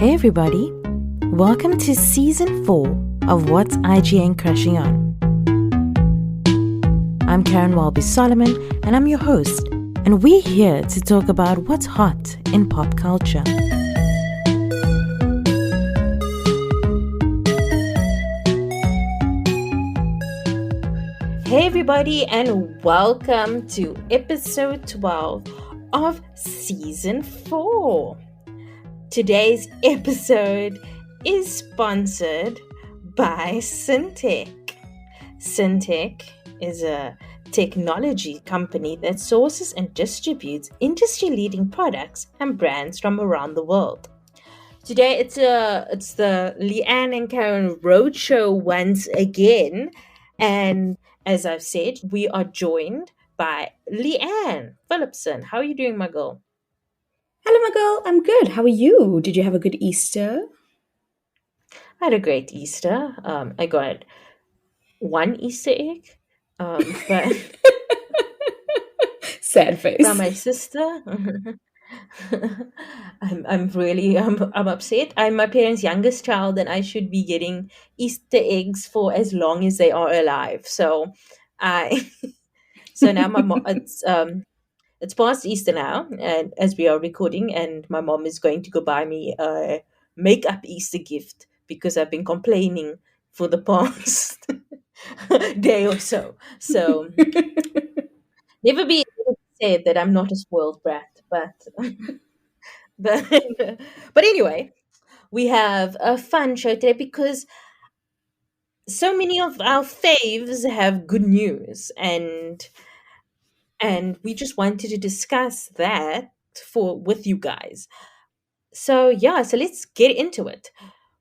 Hey everybody, welcome to season 4 of What's IGN Crushing On. I'm Caryn Solomon and I'm your host, and we're here to talk about what's hot in pop culture. Hey everybody, and welcome to episode 12 of season 4. Today's episode is sponsored by Syntech. Syntech is a technology company that sources and distributes industry-leading products and brands from around the world. Today it's the Leanne and Caryn Roadshow once again, and as I've said, we are joined by Leanne Phillipson. How are you doing, my girl? Hello, my girl. I'm good. How are you? Did you have a good Easter? I had a great Easter. I got one Easter egg, but Sad face. from my sister. I'm upset. I'm my parents' youngest child, and I should be getting Easter eggs for as long as they are alive. So now my mom. It's past Easter now, and as we are recording, and my mom is going to go buy me a makeup Easter gift because I've been complaining for the past day or so. So never be said that I'm not a spoiled brat, but but but anyway, we have a fun show today because so many of our faves have good news, and we just wanted to discuss that with you guys. So let's get into it.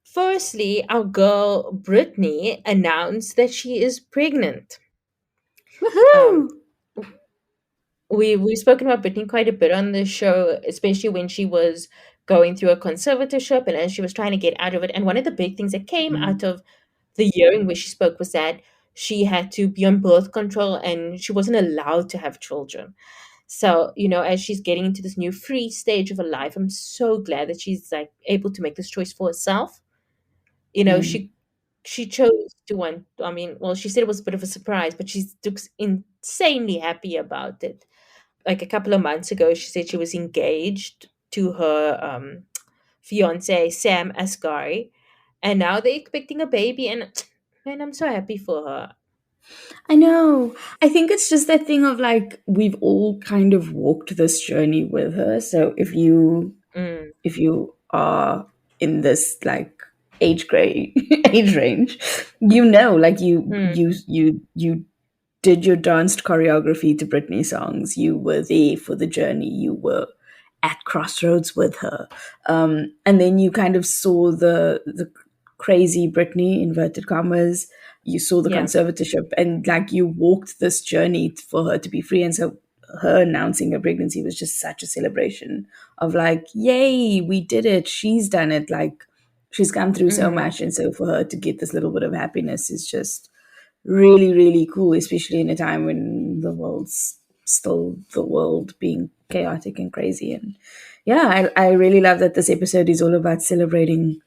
Firstly, our girl Britney announced that she is pregnant. Woohoo! Um, we've spoken about Britney quite a bit on this show, especially when she was going through a conservatorship and as she was trying to get out of it. And one of the big things that came out of the year in which she spoke was that she had to be on birth control and she wasn't allowed to have children. So, as she's getting into this new free stage of her life, I'm so glad that she's like able to make this choice for herself. She chose to want, she said it was a bit of a surprise, but she looks insanely happy about it. Like a couple of months ago, she said she was engaged to her fiance, Sam Asghari, and now they're expecting a baby, and man, I'm so happy for her. I know. I think it's just that thing of like we've all kind of walked this journey with her. So if you are in this like age range, like you did your danced choreography to Britney songs. You were there for the journey. You were at crossroads with her, and then you kind of saw the crazy Britney, inverted commas. You saw the conservatorship, and like you walked this journey for her to be free. And so her announcing her pregnancy was just such a celebration of like, yay, we did it. She's done it. Like she's come through so much, and so for her to get this little bit of happiness is just really, really cool, especially in a time when the world's still the world being chaotic and crazy. And I really love that this episode is all about celebrating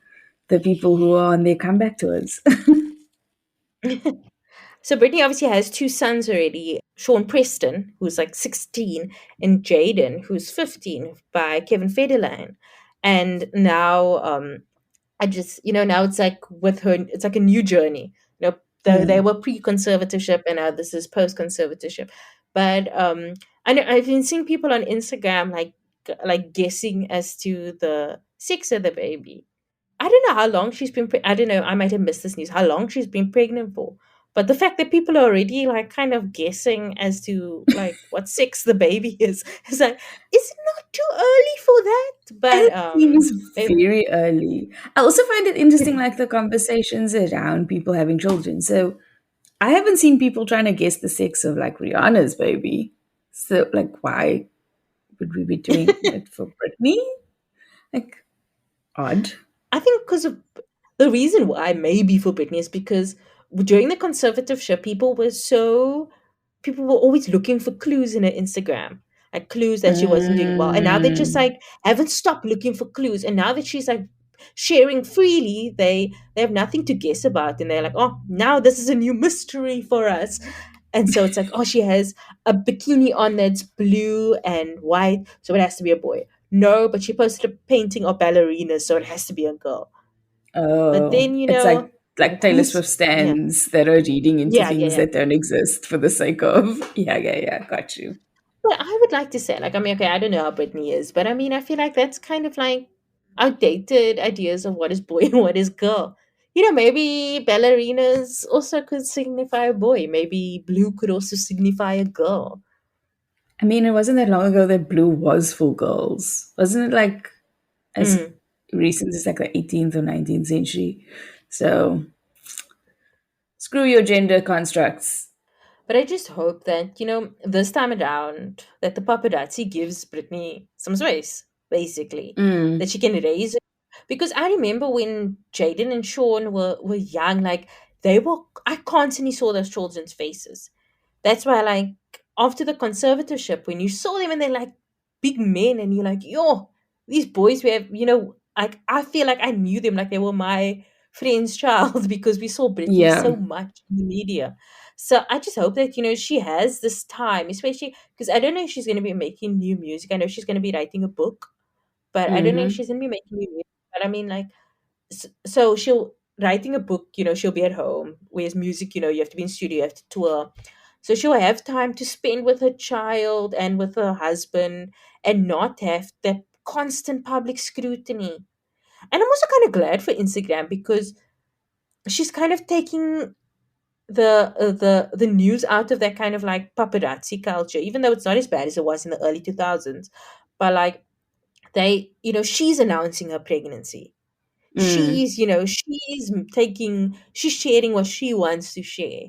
the people who are on their comeback tours. So Britney obviously has 2 sons already. Sean Preston, who's like 16, and Jaden, who's 15, by Kevin Federline. And now now it's like with her, it's like a new journey. They were pre-conservatorship and now this is post-conservatorship. But I know I've been seeing people on Instagram like guessing as to the sex of the baby. I don't know how long she's been. I don't know. I might have missed this news. How long she's been pregnant for? But the fact that people are already like kind of guessing as to like what sex the baby is like, is it not too early for that? But it seems very early. I also find it interesting, like the conversations around people having children. So I haven't seen people trying to guess the sex of like Rihanna's baby. So like, why would we be doing it for Britney? Like, odd. I think because of the reason why maybe for Britney is because during the conservatorship, people were always looking for clues in her Instagram, like clues that she wasn't doing well. And now they just like haven't stopped looking for clues. And now that she's like sharing freely, they have nothing to guess about, and they're like, oh, now this is a new mystery for us. And so it's like, oh, she has a bikini on that's blue and white, so it has to be a boy. No, but she posted a painting of ballerinas, so it has to be a girl. But Oh, then, it's like Taylor who's Swift yeah, stands that are reading into yeah, yeah, things yeah. that don't exist for the sake of yeah, got you. But I would like to say, like, I mean, okay, I don't know how Britney is, but I mean, I feel like that's kind of like outdated ideas of what is boy and what is girl. Maybe ballerinas also could signify a boy. Maybe blue could also signify a girl. I mean, it wasn't that long ago that blue was for girls, wasn't it? Like as Mm. recent as like the 18th or 19th century. So screw your gender constructs. But I just hope that, this time around, that the paparazzi gives Britney some space, basically, that Mm, she can raise it. Because I remember when Jaden and Sean were young, like, I constantly saw those children's faces. That's why, like, after the conservatorship, when you saw them and they're like big men, and you're like, yo, these boys, we have, like, I feel like I knew them like they were my friend's child because we saw Britney yeah. so much in the media. So I just hope that, she has this time, especially because I don't know if she's going to be making new music. I know she's going to be writing a book, but I don't know if Mm-hmm. she's going to be making new music. But I mean, like, so she'll writing a book, she'll be at home, whereas music, you have to be in studio, you have to tour. So she'll have time to spend with her child and with her husband and not have that constant public scrutiny. And I'm also kind of glad for Instagram because she's kind of taking the news out of that kind of like paparazzi culture, even though it's not as bad as it was in the early 2000s. But like, she's announcing her pregnancy. Mm. She's sharing what she wants to share.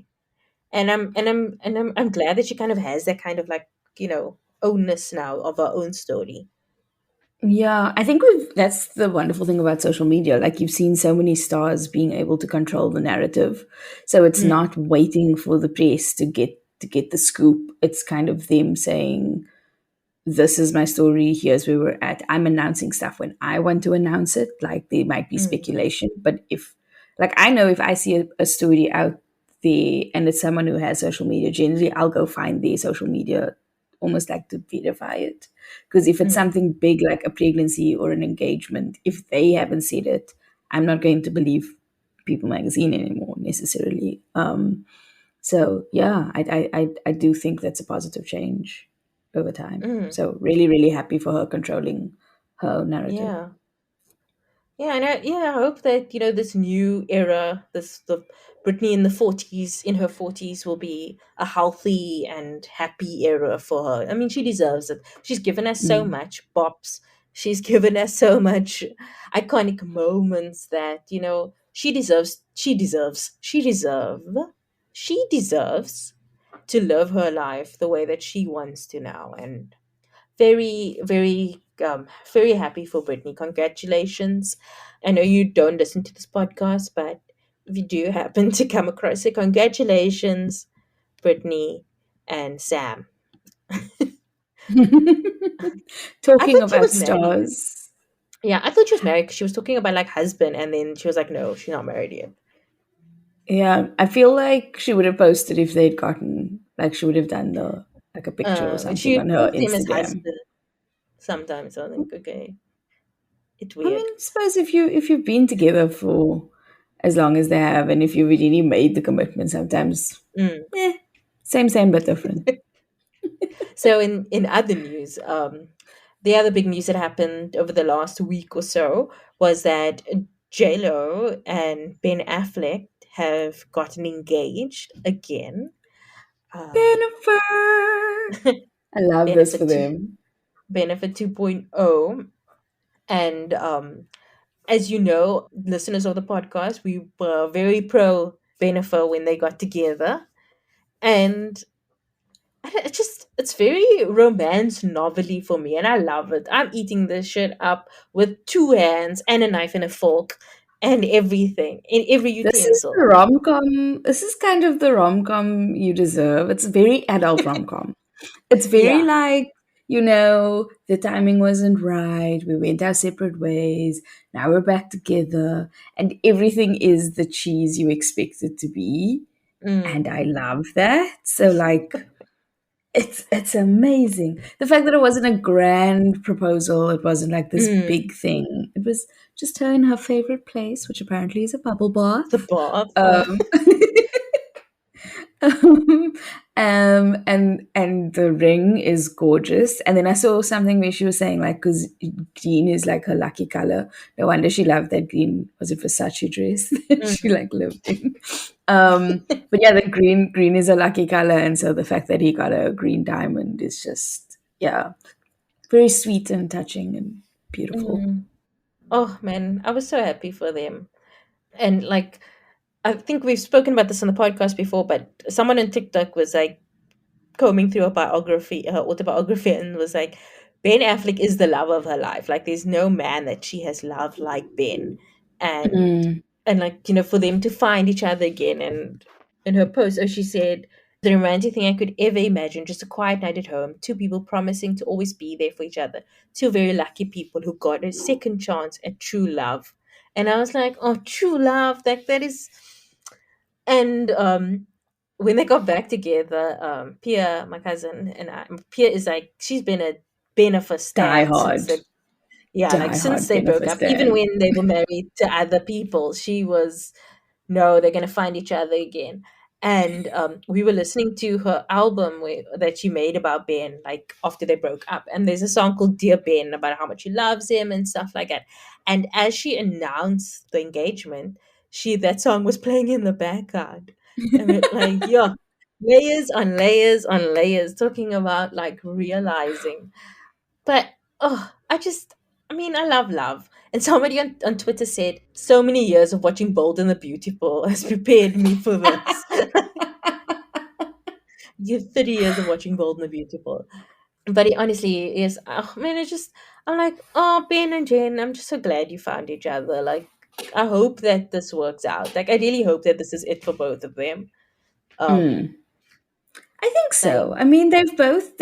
And I'm glad that she kind of has that kind of like, ownness now of her own story. Yeah, I think that's the wonderful thing about social media. Like you've seen so many stars being able to control the narrative. So it's Mm, not waiting for the press to get the scoop. It's kind of them saying, this is my story, here's where we're at. I'm announcing stuff when I want to announce it. Like there might be mm, speculation, but if like I know if I see a story out there and it's someone who has social media, generally I'll go find their social media almost like to verify it. Because if it's mm, something big like a pregnancy or an engagement, if they haven't said it, I'm not going to believe People Magazine anymore necessarily. So yeah, I do think that's a positive change over time. mm. So really, really happy for her controlling her narrative. Yeah. Yeah, and I hope that, this new era, the Britney in her 40s will be a healthy and happy era for her. I mean, she deserves it. She's given us so Mm. much bops. She's given us so much iconic moments that, she deserves to live her life the way that she wants to now. And very, very, very happy for Brittany. Congratulations. I know you don't listen to this podcast, but if you do happen to come across it, congratulations, Brittany and Sam. I Talking thought she about was married. stars. Yeah, I thought she was married because she was talking about like husband, and then she was like, no, she's not married yet. Yeah, I feel like she would have posted if they'd gotten like she would have done the like a picture or But something she on her refers to him as Instagram. husband sometimes. So I think, okay, it's I mean, weird. I suppose if you've been together for as long as they have, and if you've really made the commitment, sometimes Mm. same but different. So in other news, the other big news that happened over the last week or so was that JLo and Ben Affleck have gotten engaged again. Um, Jennifer, I love this for benefit to them. benefit 2.0. And as you know, listeners of the podcast, we were very pro Bennifer when they got together. And it's very romance novelty for me, and I love it. I'm eating this shit up with two hands and a knife and a fork and everything in every This is the utensil. rom com. This is kind of the rom com you deserve. It's very adult rom com. It's very Yeah. like the timing wasn't right. We went our separate ways. Now we're back together. And everything is the cheese you expect it to be. And Mm. I love that. So, like, it's amazing. The fact that it wasn't a grand proposal, it wasn't like this big Mm. thing. It was just her in her favorite place, which apparently is a bubble The bath. bath. Um, and the ring is gorgeous. And then I saw something where she was saying like, because green is like her lucky color. No wonder she loved that green. Was it Versace dress that she Mm. like lived in? But yeah, the green is a lucky color, and so the fact that he got a green diamond is just very sweet and touching and beautiful. Mm. Oh man, I was so happy for them. And like, I think we've spoken about this on the podcast before, but someone on TikTok was like combing through her autobiography, and was like, Ben Affleck is the love of her life. Like, there's no man that she has loved like Ben. And Mm. like, for them to find each other again. And in her post, she said, the romantic thing I could ever imagine, just a quiet night at home, two people promising to always be there for each other, two very lucky people who got a second chance at true love. And I was like, oh, true love, like that is. And when they got back together, Pia, my cousin, and Pia is like, she's been a benefit Die stan since hard, they, yeah, like die since hard they broke up. Even beneficent. when they were married to other people, she was, no, they're gonna find each other again. And we were listening to her album that she made about Ben, like after they broke up. And there's a song called "Dear Ben" about how much she loves him and stuff like that. And as she announced the engagement, that song was playing in the background, and it like, yeah, layers on layers on layers, talking about like realizing. But I mean, I love love. And somebody on Twitter said, so many years of watching Bold and the Beautiful has prepared me for this. You have 30 years of watching Bold and the Beautiful. But it honestly is, oh man, I'm like, oh, Ben and Jen, I'm just so glad you found each other. Like, I hope that this works out. Like, I really hope that this is it for both of them. Um, Mm. I think like, so. I mean, they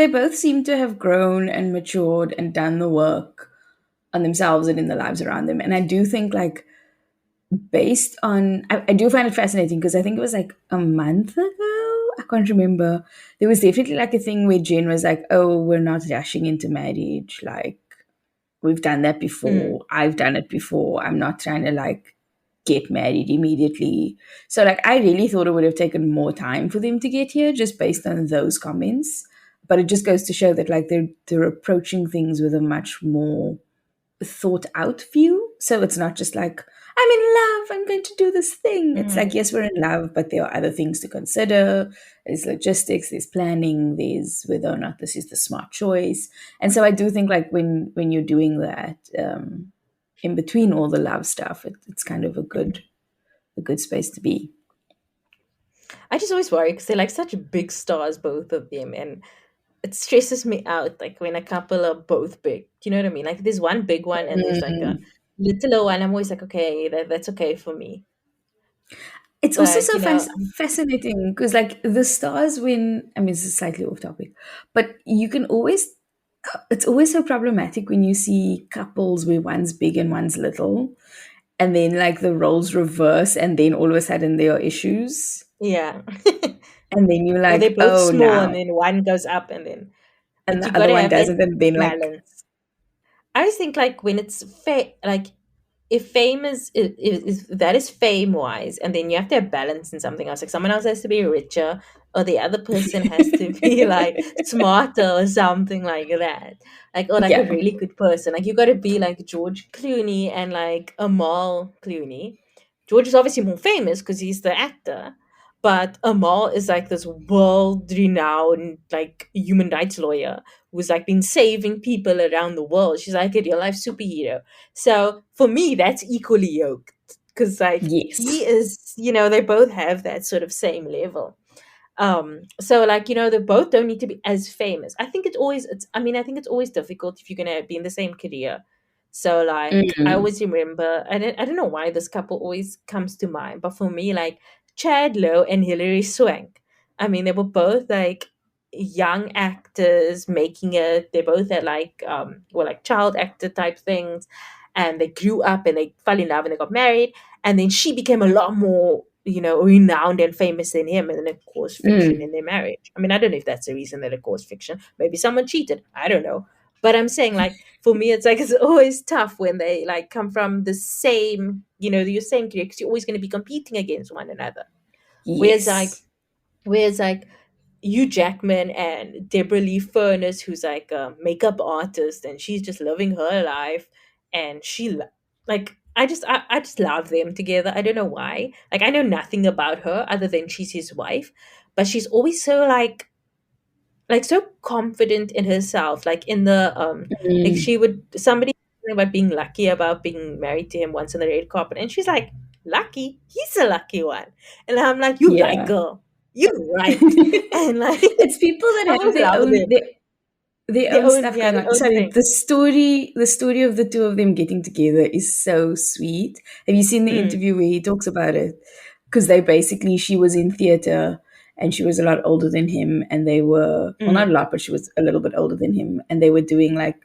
both seem to have grown and matured and done the work on themselves and in the lives around them. And I do think like based on I do find it fascinating because I think it was like a month ago. I can't remember. There was definitely like a thing where Jen was like, "Oh, we're not rushing into marriage. Like we've done that mm, before. I've done it before. I'm not trying to like get married immediately." So like I really thought it would have taken more time for them to get here just based on those comments. But it just goes to show that like they're approaching things with a much more thought out view. So it's not just like, I'm in love, I'm going to do this thing. It's like, mm, yes, we're in love, but there are other things to consider. There's logistics, there's planning, there's whether or not this is the smart choice. And so I do think like when you're doing that, in between all the love stuff, it's kind of mm. a good space to be. I just always worry because they're like such big stars, both of them. And it stresses me out like when a couple are both big. Do you know what I mean? Like there's one big one and there's like a Mm. littler one. I'm always like, okay, that's okay for me. It's also But so fascinating because, like, the stars when I mean, this is slightly off topic, but you can always, it's always so problematic when you see couples where one's big and one's little, and then like the roles reverse, and then all of a sudden there are issues, yeah. and then you're Or they're like, both oh, small and now, then one goes up and then, and but you the other gotta one have that doesn't, and then like, balance. I always think like when it's like if fame is that is fame wise, and then you have to have balance in something else. Like someone else has to be richer, or the other person has to be like smarter or something like that. Like, or like a yeah, really good person. Like you got to be like George Clooney and like Amal Clooney. George is obviously more famous because he's the actor, but Amal is like this world renowned like human rights lawyer who's like been saving people around the world. She's like a real life superhero. So for me, that's equally yoked because like he yes, is, they both have that sort of same level. So like, they both don't need to be as famous. I think it's always difficult if you're gonna be in the same career. So like I mm, always remember, I don't know why this couple always comes to mind, but for me, like Chad Lowe and Hilary Swank. I mean, they were both like young actors making it. They both had like were like child actor type things, and they grew up and they fell in love and they got married. And then she became a lot more, renowned and famous than him. And then it caused friction Mm. in their marriage. I mean, I don't know if that's the reason that it caused friction. Maybe someone cheated. I don't know. But I'm saying, like, for me, it's like it's always tough when they like come from the same, your same career, because you're always going to be competing against one another. Whereas like, Yes. whereas like Hugh Jackman and Deborah Lee Furness, who's like a makeup artist, and she's just living her life, and like I just love them together. I don't know why. Like I know nothing about her other than she's his wife, but she's always so like so confident in herself. Like in the like Mm. she would somebody about being lucky about being married to him once on the red carpet, and she's like, lucky? He's a lucky one. And I'm like, you right, Yeah. girl. You're right. And like It's people I that have always love them. their Their own own, stuff yeah, going their on. own Sorry, thing. the story of the two of them getting together is so sweet. Have you seen the Mm, interview where he talks about it? Because they basically, she was in theater and she was a lot older than him, and they were, well, not a mm, lot, but she was a little bit older than him, and they were doing like,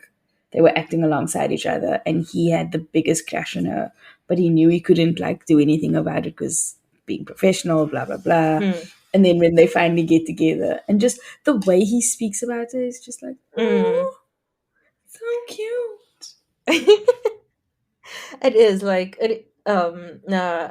they were acting alongside each other, and he had the biggest crush on her, but he knew he couldn't like do anything about it because being professional, blah blah blah. mm, And then when they finally get together, and just the way he speaks about it is just like, mm. oh, so cute. It is like no,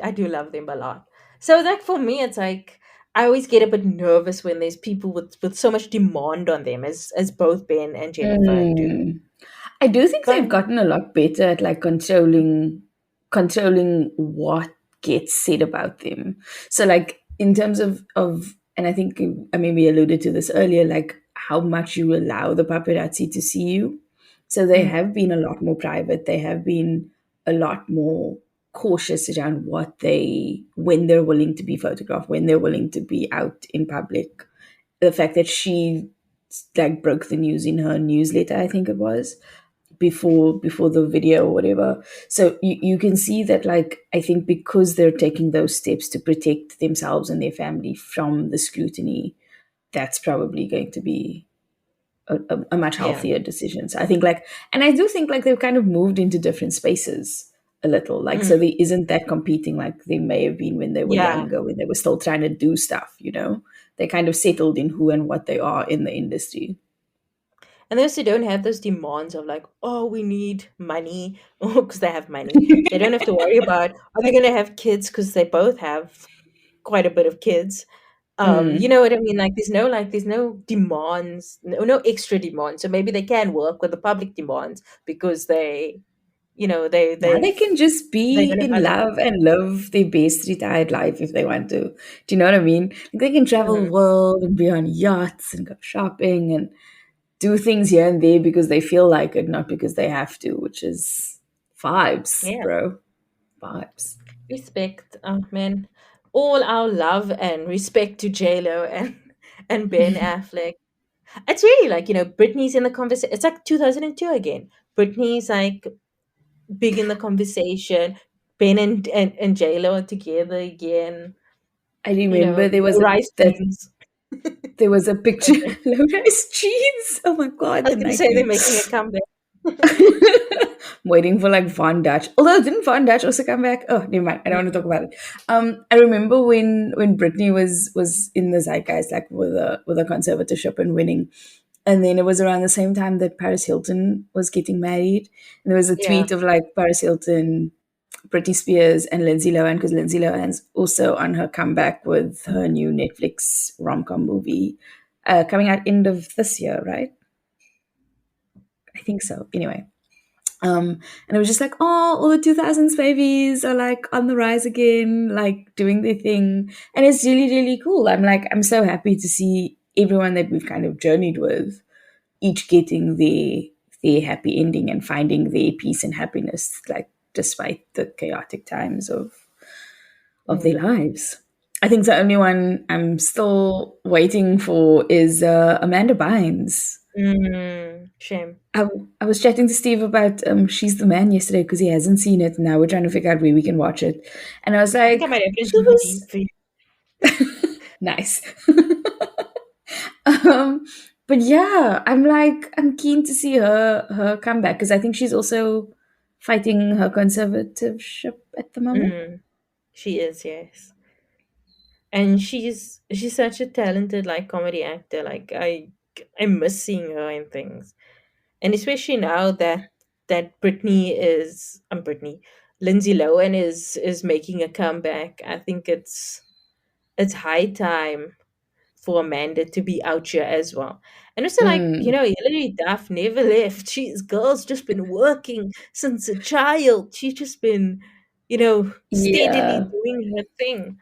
I do love them a lot. So like for me it's like I always get a bit nervous when there's people with so much demand on them, as both Ben and Jennifer do. Mm. I do think they've But gotten a lot better at like controlling what gets said about them. So like in terms of and I think I maybe alluded to this earlier, like how much you allow the paparazzi to see you. So they mm, have been a lot more private. They have been a lot more cautious around what they when they're willing to be photographed, when they're willing to be out in public. The fact that she like broke the news in her newsletter, I think it was, before the video or whatever. So you can see that, like, I think because they're taking those steps to protect themselves and their family from the scrutiny, that's probably going to be a much yeah. healthier decision. So I think like, and I do think like they've kind of moved into different spaces a little, like, so Mm, there isn't that competing like they may have been when they were yeah. younger, when they were still trying to do stuff, they kind of settled in who and what they are in the industry. And they also don't have those demands of like, oh, we need money, because they have money. They don't have to worry about are they going to have kids, because they both have quite a bit of kids. You Mm. know what I mean? Like there's no demands, no extra demands. So maybe they can work with the public demands because Now they can just they be don't have in other. love and live their best retired life if they want to. Do you know what I mean? Like they can travel the Mhm. world and be on yachts and go shopping and do things here and there because they feel like it, not because they have to, which is vibes, Yeah, bro. Vibes. respect. Oh man, all our love and respect to J Lo and Ben Affleck. It's really like Britney's in the conversation. It's like 2002 again. Britney's like big in the conversation. Ben and J Lo are together again. I remember there was No rice that beans. there was a picture. Okay. Lotus cheese. Oh my god, I the was gonna say they're 90s. making a comeback. Waiting for like Von Dutch. Although didn't Von Dutch also come back? Oh, never mind. I don't want to talk about it. I remember when Britney was in the zeitgeist, like with a conservatorship and winning, and then it was around the same time that Paris Hilton was getting married, and there was a Yeah. tweet of like Paris Hilton, Britney Spears, and Lindsay Lohan, because Lindsay Lohan's also on her comeback with her new Netflix rom com movie, coming out end of this year, right? I think so. Anyway, and it was just like, oh, all the 2000s babies are like on the rise again, like doing their thing. And it's really, really cool. I'm so happy to see everyone that we've kind of journeyed with, each getting their happy ending and finding their peace and happiness, like despite the chaotic times of their Mm. lives. I think the only one I'm still waiting for is Amanda Bynes. Shame. I, I was chatting to Steve about She's the Man yesterday because he hasn't seen it. Now we're trying to figure out where we can watch it. And I was I think I like, might have it she on DVD was for you. nice. um, but yeah, I'm keen to see her come back because I think she's also fighting her conservativeship at the moment. Mm, she is, yes. And she's such a talented like comedy actor. Like I miss seeing her in things. And especially now that Britney, Lindsay Lohan is making a comeback. I think it's high time for Amanda to be out here as well. And also, like, Mm, Hilary Duff never left. She's girl's just been working since a child. She's just been, steadily yeah. doing her thing.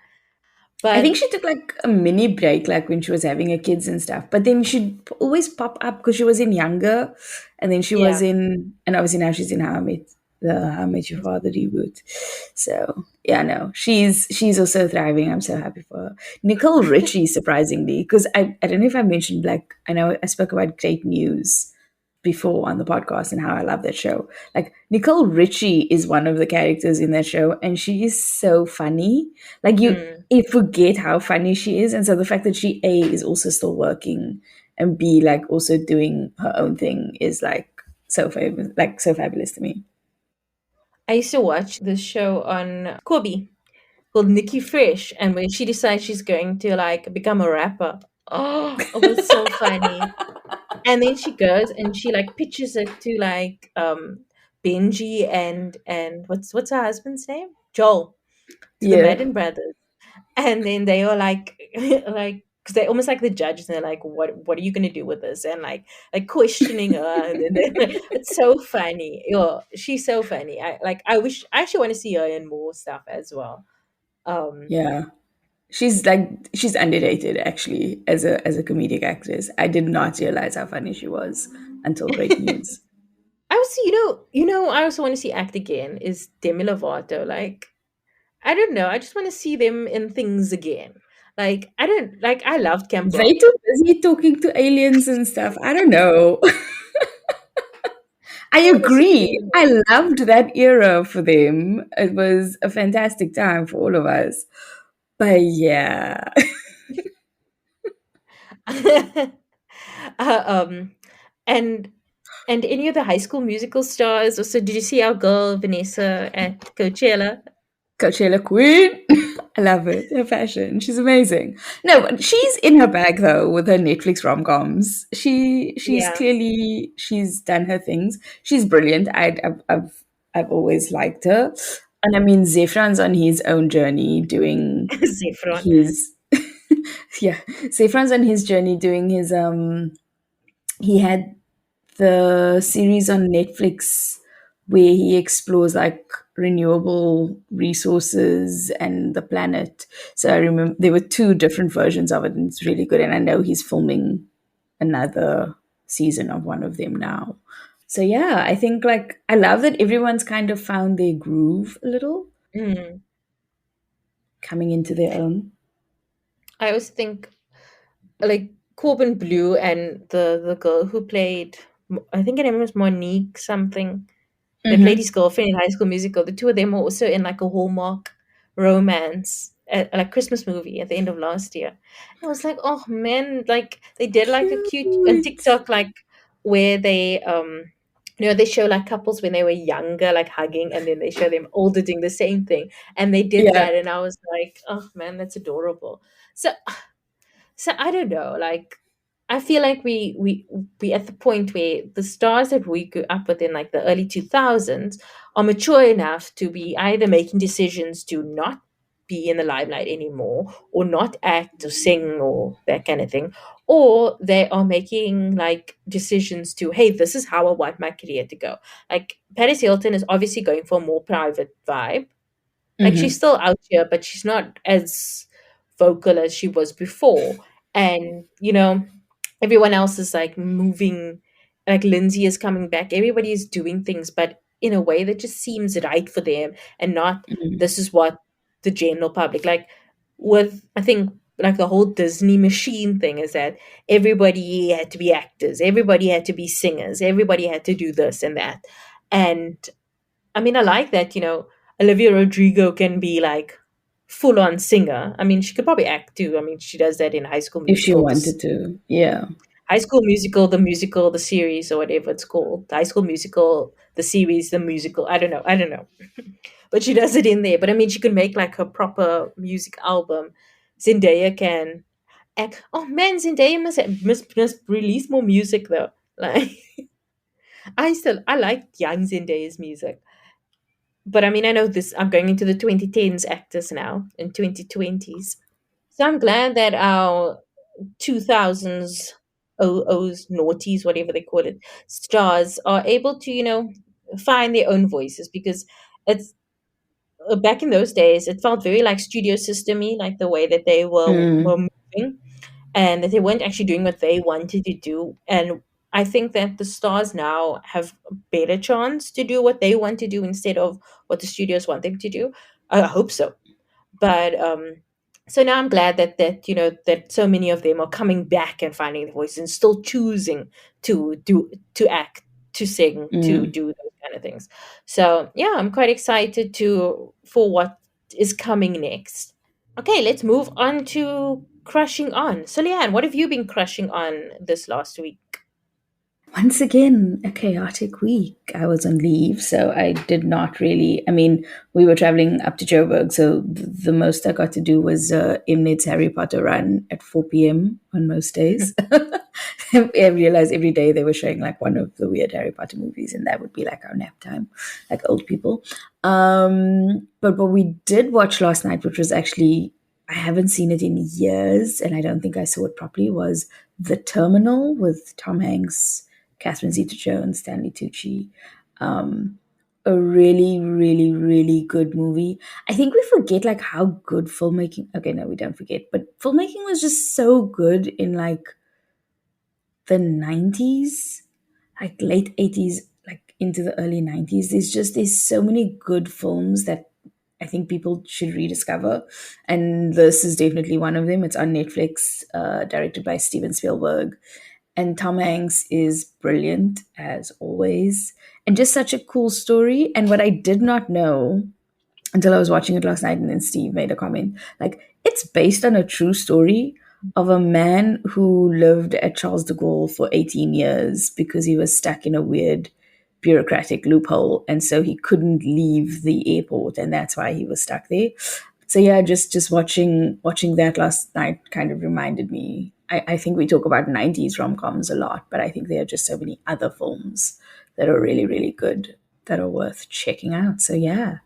I think But she took like a mini break, like when she was having her kids and stuff. But then she'd always pop up because she was in Younger, and then she was yeah. and obviously now she's in How I Met Your Father reboot. So yeah, no, she's also thriving. I'm so happy for her. Nicole Ritchie, surprisingly, because I don't know if I mentioned, like, I know I spoke about Great News before on the podcast and how I love that show. Like, Nicole Ritchie is one of the characters in that show, and she is so funny. Like, Mm. you forget how funny she is, and so the fact that she A is also still working and B, like, also doing her own thing is like so famous, like so fabulous to me. I used to watch this show on Kobe called Nikki Fresh, and when she decides she's going to like become a rapper. Oh, it was so funny. And then she goes and she like pitches it to like Benji and what's her husband's name? Joel, to the Yeah, Madden brothers. And then they were like like because they're almost like the judges and they're like, what are you gonna do with this? And like questioning her and then it's so funny. She's so funny. I actually want to see her in more stuff as well. Um yeah. She's underrated actually as a comedic actress. I did not realize how funny she was until Great News. I was I also want to see act again is Demi Lovato. Like I don't know. I just want to see them in things again. Like I don't like. I loved Camp They Rock. too busy talking to aliens and stuff. I don't know. I I want to see agree. them I loved that era for them. It was a fantastic time for all of us. But yeah, again. Um, and any of the High School Musical stars. Also, did you see our girl Vanessa at Coachella? Coachella Queen. I love it. Her fashion. She's amazing. No, but she's in her bag though with her Netflix rom coms. She's Yeah, clearly she's done her things. She's brilliant. I've always liked her. And I mean, Zefran's on his own journey doing Zefron. his yeah. Zefran's on his journey doing his he had the series on Netflix where he explores like renewable resources and the planet. So I remember there were two different versions of it, and it's really good. And I know he's filming another season of one of them now. So yeah, I think like I love that everyone's kind of found their groove a little, Mm. coming into their own. I always think like Corbin Blue and the girl who played, I think her name was Monique something. That played Hmm. his girlfriend in High School Musical. The two of them were also in like a Hallmark romance, like Christmas movie at the end of last year. I was like, oh man, like they did like a cute on Cute. TikTok, like where they they show like couples when they were younger, like hugging, and then they show them older doing the same thing. And they did Yeah. that, and I was like, oh man, that's adorable. So so I don't know, like I feel like we at the point where the stars that we grew up with in like the early 2000s are mature enough to be either making decisions to not be in the limelight anymore or not act or sing or that kind of thing, or they are making like decisions to, hey, this is how I want my career to go. Like Paris Hilton is obviously going for a more private vibe. Like she's Hmm. still out here, but she's not as vocal as she was before. And everyone else is like moving, like Lindsay is coming back. Everybody is doing things, but in a way that just seems right for them and not Hmm. this is what the general public like. With I think like the whole Disney machine thing is that everybody had to be actors, everybody had to be singers, everybody had to do this and that. And I mean, I like that, Olivia Rodrigo can be like full on singer. I mean, she could probably act too. I mean, she does that in If she wanted to. Yeah. High School Musical, the series, or whatever it's called. High School Musical, the series, the musical. I don't know. But she does it in there. But I mean, she could make like her proper music album. Zendaya can act. Oh man, Zendaya must release more music though. Like I like young Zendaya's music. But I mean, I know this. I'm going into the 2010s actors now in 2020s. So I'm glad that our 2000s OOs, naughties, whatever they call it, stars are able to, find their own voices because it's back in those days, it felt very like studio systemy, like the way that they were Mm, moving and that they weren't actually doing what they wanted to do. And I think that the stars now have a better chance to do what they want to do instead of what the studios want them to do. I hope so. But so now I'm glad that so many of them are coming back and finding their voice and still choosing to act, to sing, to mm. do those kind of things. So yeah, I'm quite excited to for what is coming next. Okay, let's move on to crushing on. So Leanne, what have you been crushing on this last week? Once again, a chaotic week. I was on leave, so I did not really. I mean, we were traveling up to Joburg, so the most I got to do was Imned's Harry Potter run at 4 p.m. on most days. I realized every day they were showing like one of the weird Harry Potter movies, and that would be like our nap time, like old people. But what we did watch last night, which was actually I haven't seen it in years, and I don't think I saw it properly, was The Terminal with Tom Hanks, Catherine Zeta-Jones, Stanley Tucci. Um, a really, really, really good movie. I think we forget like how good filmmaking. Okay, no, we don't forget, but filmmaking was just so good in like the 90s, like late 80s, like into the early 90s. There's so many good films that I think people should rediscover, and this is definitely one of them. It's on Netflix, directed by Steven Spielberg, and Tom Hanks is brilliant as always, and just such a cool story. And what I did not know until I was watching it last night, and then Steve made a comment like it's based on a true story of a man who lived at Charles de Gaulle for 18 years because he was stuck in a weird bureaucratic loophole, and so he couldn't leave the airport, and that's why he was stuck there. So yeah, just watching that last night kind of reminded me. I think we talk about 90s rom-coms a lot, but I think there are just so many other films that are really, really good that are worth checking out. So yeah,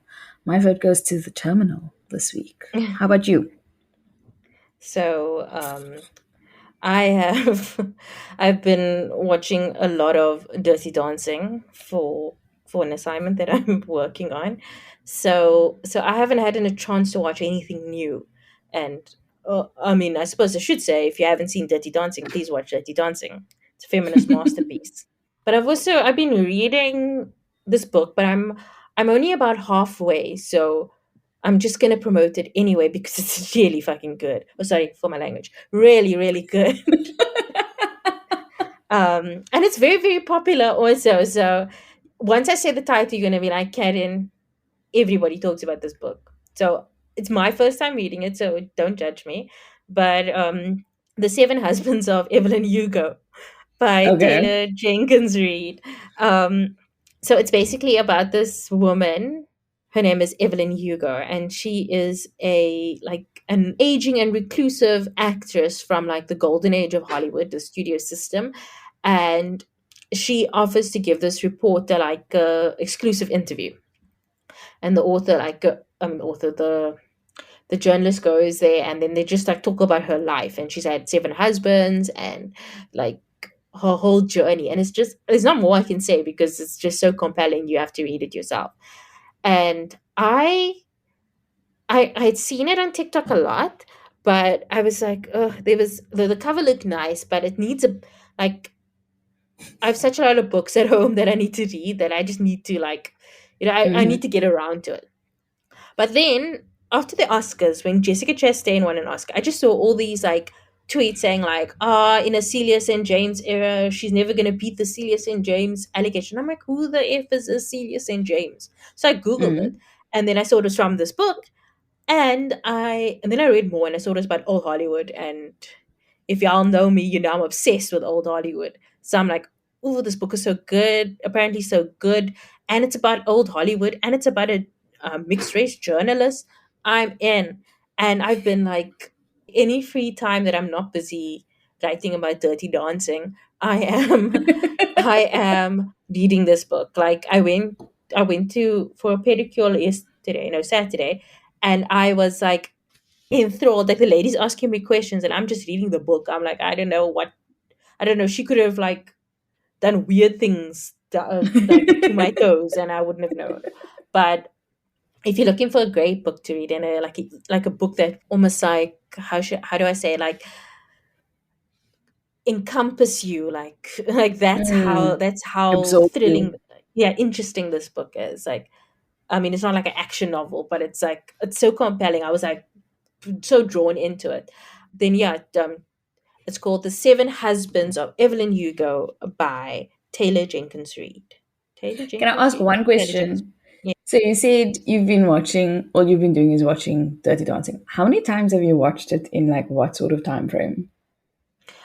my vote goes to The Terminal this week. How about you? So I have I've been watching a lot of Dirty Dancing for an assignment that I'm working on. So I haven't had a chance to watch anything new. And I mean, I suppose I should say if you haven't seen Dirty Dancing, please watch Dirty Dancing. It's a feminist masterpiece. But I've been reading this book, but I'm only about halfway, so I'm just gonna promote it anyway because it's really fucking good. Oh, sorry for my language. Really, really good. And it's very, very popular also. So once I say the title, you're gonna be like, Caryn, everybody talks about this book. So it's my first time reading it, so don't judge me. But The Seven Husbands of Evelyn Hugo by Okay. Taylor Jenkins Reid. So it's basically about this woman. Her name is Evelyn Hugo, and she is an aging and reclusive actress from like the golden age of Hollywood, the studio system, and she offers to give this reporter like a exclusive interview, and the author the author the journalist goes there and then they just like talk about her life, and she's had seven husbands and like her whole journey, and it's just there's not more I can say because it's just so compelling. You have to read it yourself. And I'd seen it on TikTok a lot, but I was like, there was the cover looked nice, but it needs a like I have such a lot of books at home that I need to read that I just need to like I need Hmm. to get around to it. But then after the Oscars, when Jessica Chastain won an Oscar, I just saw all these like tweets saying like, in a Celia St. James era, she's never gonna beat the Celia St. James allegation. I'm like, who the F is a Celia St. James? So I Googled it. Hmm. And then I saw it was from this book. And then I read more and I saw it was about old Hollywood. And if y'all know me, you know I'm obsessed with old Hollywood. So I'm like, oh, this book is so good. Apparently so good. And it's about old Hollywood and it's about a mixed race journalist. I'm in. And I've been like, any free time that I'm not busy writing about Dirty Dancing, I am reading this book. Like I went to for a pedicure yesterday, no, Saturday, and I was like enthralled. Like the lady's asking me questions, and I'm just reading the book. I'm like, I don't know what, I don't know. She could have like done weird things like to my toes, and I wouldn't have known. But if you're looking for a great book to read and like a book that almost like how do I say, like encompass you, like that's how Absorb thrilling, you. yeah, interesting this book is. Like, I mean, it's not like an action novel, but it's like it's so compelling. I was like so drawn into it. Then yeah, it's called The Seven Husbands of Evelyn Hugo by Taylor Jenkins Reid. Taylor Can I Jenkins ask Reid. one Taylor Jenkins. question? Yeah. So you said you've been watching, all you've been doing is watching Dirty Dancing. How many times have you watched it in like what sort of time frame?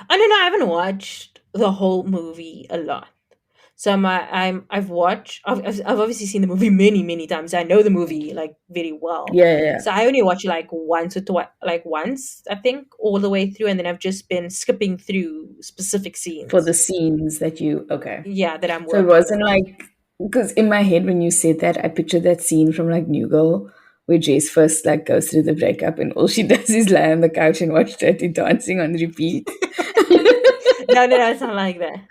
I don't know. I haven't watched the whole movie a lot. So I've obviously seen the movie many times. I know the movie like very well. Yeah, yeah, yeah. So I only watch it like once or twice, like once I think all the way through, and then I've just been skipping through specific For scenes. the scenes that you, okay. Yeah, that I'm So it working wasn't with. like, because in my head when you said that, I pictured that scene from like New Girl where Jace first like goes through the breakup and all she does is lie on the couch and watch Dirty Dancing on repeat. No, it's not like that.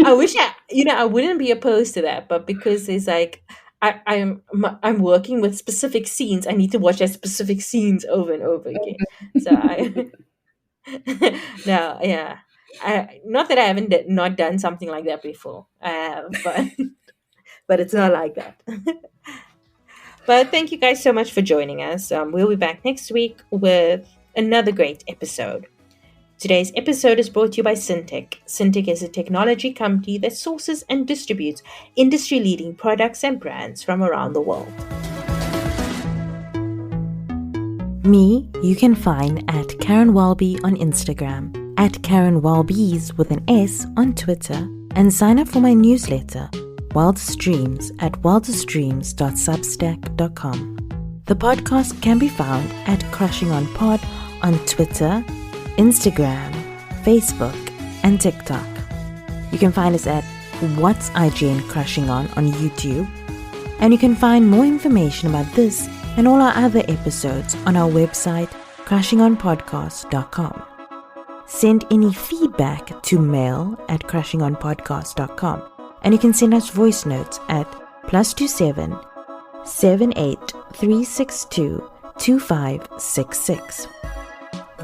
I wish I wouldn't be opposed to that, but because it's like I'm working with specific scenes, I need to watch that specific scenes over and over again. So I no, yeah. Not that I haven't not done something like that before, but but it's not like that. But thank you guys so much for joining us. We'll be back next week with another great episode. Today's episode is brought to you by Syntec. Syntec is a technology company that sources and distributes industry-leading products and brands from around the world. Me, you can find at Caryn Welby on Instagram, at Caryn Welbys with an S on Twitter, and sign up for my newsletter, Wildest Dreams, at wildestdreams.substack.com. The podcast can be found at Crushing on Pod on Twitter, Instagram, Facebook, and TikTok. You can find us at What's IGN Crushing On YouTube, and you can find more information about this and all our other episodes on our website, crushingonpodcast.com. Send any feedback to mail@crushingonpodcast.com, and you can send us voice notes at +27 78 362 2566.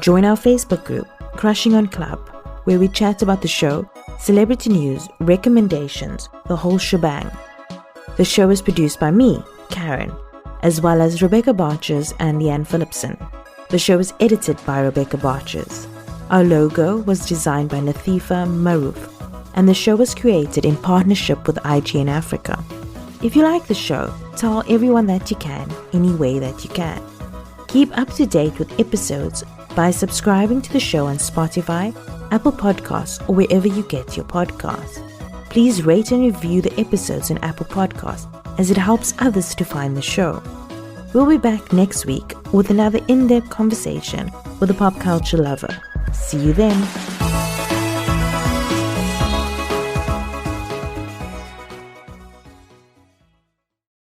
Join our Facebook group, Crushing On Club, where we chat about the show, celebrity news, recommendations, the whole shebang. The show is produced by me, Caryn, as well as Rebecca Barches and Leanne Phillipson. The show is edited by Rebecca Barches. Our logo was designed by Nathifa Maroof, and the show was created in partnership with IGN Africa. If you like the show, tell everyone that you can, any way that you can. Keep up to date with episodes by subscribing to the show on Spotify, Apple Podcasts, or wherever you get your podcasts. Please rate and review the episodes on Apple Podcasts, as it helps others to find the show. We'll be back next week with another in-depth conversation with a pop culture lover. See you then.